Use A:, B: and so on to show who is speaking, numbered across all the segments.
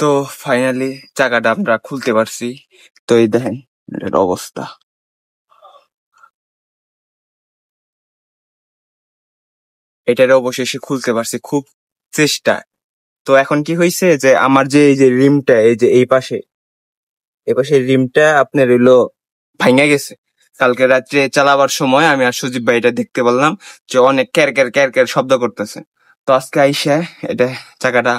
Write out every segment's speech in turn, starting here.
A: তো ফাইনালি চাকাটা আমরা খুলতে পারছি। তো এই দেখেন এটার অবস্থা। এটার অবশেষে খুলতে পারছি খুব চেষ্টা। তো এখন কি হয়েছে যে আমার যে এই যে রিমটা এই যে এই পাশে রিমটা আপনার হইলো ভাঙা গেছে। কালকে রাত্রে চালাবার সময় আমি আর সুজিব ভাই এটা দেখতে পারলাম যে অনেক ক্যার ক্যার ক্যার ক্যার শব্দ করতেছে। তো আজকে আইসা এটা চাকাটা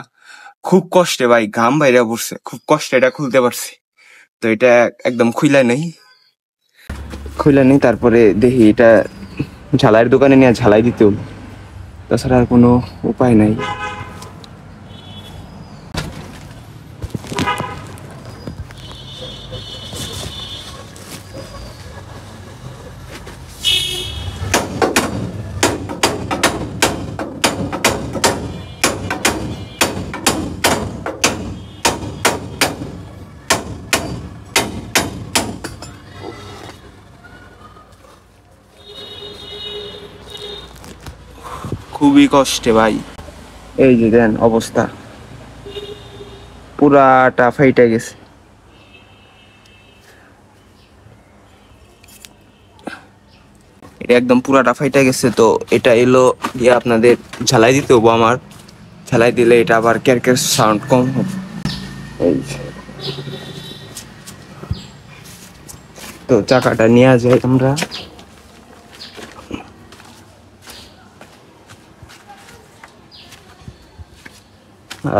A: খুব কষ্টে ভাই ঘাম বাইরে পড়ছে, খুব কষ্টে এটা খুলতে পারছি। তো এটা একদম খুইলা নেই তারপরে দেখি এটা ঝালাইয়ের দোকানে নিয়ে ঝালাই দিতে হলো, তাছাড়া আর কোনো উপায় নাই। খুবই কষ্টে ভাই, এই যে দেন অবস্থা পুরাটা ফাইটা গেছে। এটা একদম পুরাটা ফাইটা গেছে। তো এটা এলো গিয়ে আপনাদের ঝালাই দিতে হবো আমার, ঝালাই দিলে এটা আবার ক্যারক্যার সাউন্ড কম হবে। এই যে। তো চাকাটা নিয়ে যাই আমরা।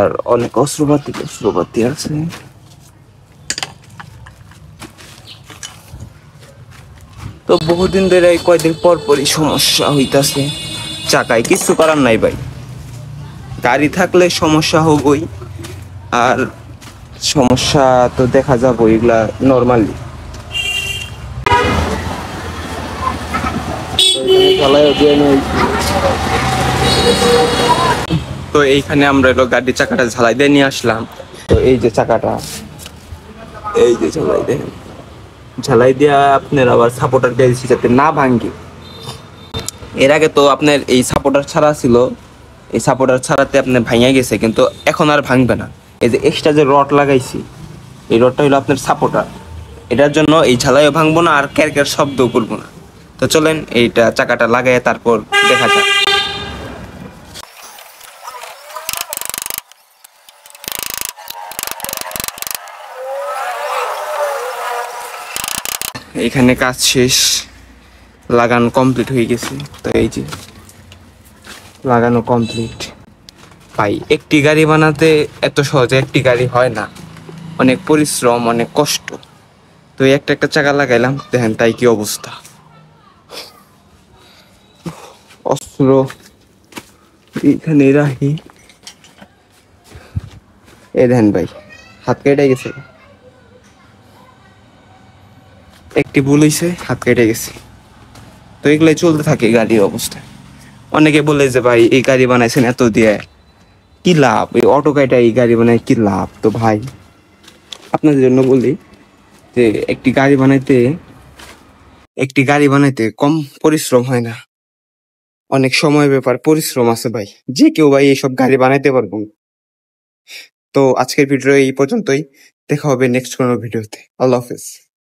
A: আর অনেক অস্ত্রপাতি আছে। তো বহুদিন ধরে কয়দিন পর পরই সমস্যা হইতাছে চাকায়, কিছু করার নাই ভাই। গাড়ি থাকলে সমস্যা হবই, আর সমস্যা তো দেখা যাবো এগুলা নর্মালি। তো এইখানে আমরা এলো গাড়ির চাকাটা ঝালাই দিয়ে নিয়ে আসলাম। তো এই যে চাকাটা, এই যে ঝালাই দেন, ঝালাই দিয়া আপনার আবার সাপোর্টার দিয়ে দিচ্ছি যাতে না ভাঙ্গে। এর আগে তো আপনার এই সাপোর্টার ছাড়া ছিল, এই সাপোর্টার ছাড়াতে আপনার ভাঙা গেছে, কিন্তু এখন আর ভাঙবে না। এই যে এক্সট্রা যে রড লাগাইছি, এই রডটা হলো আপনার সাপোর্টার, এটার জন্য এই ঝালাইও ভাঙবো না আর ক্যার ক্যার শব্দও করবো না। তো চলেন এইটা চাকাটা লাগাই তারপর দেখা যাক। এখানে কাজ শেষ, লাগানো কমপ্লিট হয়ে গেছে। তো এই যে লাগানো কমপ্লিট। ভাই একটি গাড়ি বানাতে এত সহজে একটি গাড়ি হয় না, অনেক পরিশ্রম, অনেক কষ্ট। তো এই একটা একটা চাকা লাগাইলাম, দেখেন তাই কি অবস্থা। অস্ত্র এখানে রাখি, এ দেখেন ভাই হাত কেটে গেছে, একটি ভুল হয়েছে, হাত কেটে গেছে। তো এগুলাই চলতে থাকে গাড়ির অবস্থা। অনেকে বলে যে ভাই এই গাড়ি বানাইছেন এত দিয়ে, কি লাভ? এই অটো কাইটা এই গাড়ি বানায় কি লাভ? তো ভাই আপনাদের জন্য বলি যে একটি গাড়ি বানাইতে কম পরিশ্রম হয় না, অনেক সময় ব্যাপার, পরিশ্রম আছে ভাই। যে কেউ ভাই এইসব গাড়ি বানাইতে পারবো। তো আজকের ভিডিও এই পর্যন্তই, দেখা হবে নেক্সট কোনো ভিডিওতে। আল্লাহ হাফেজ।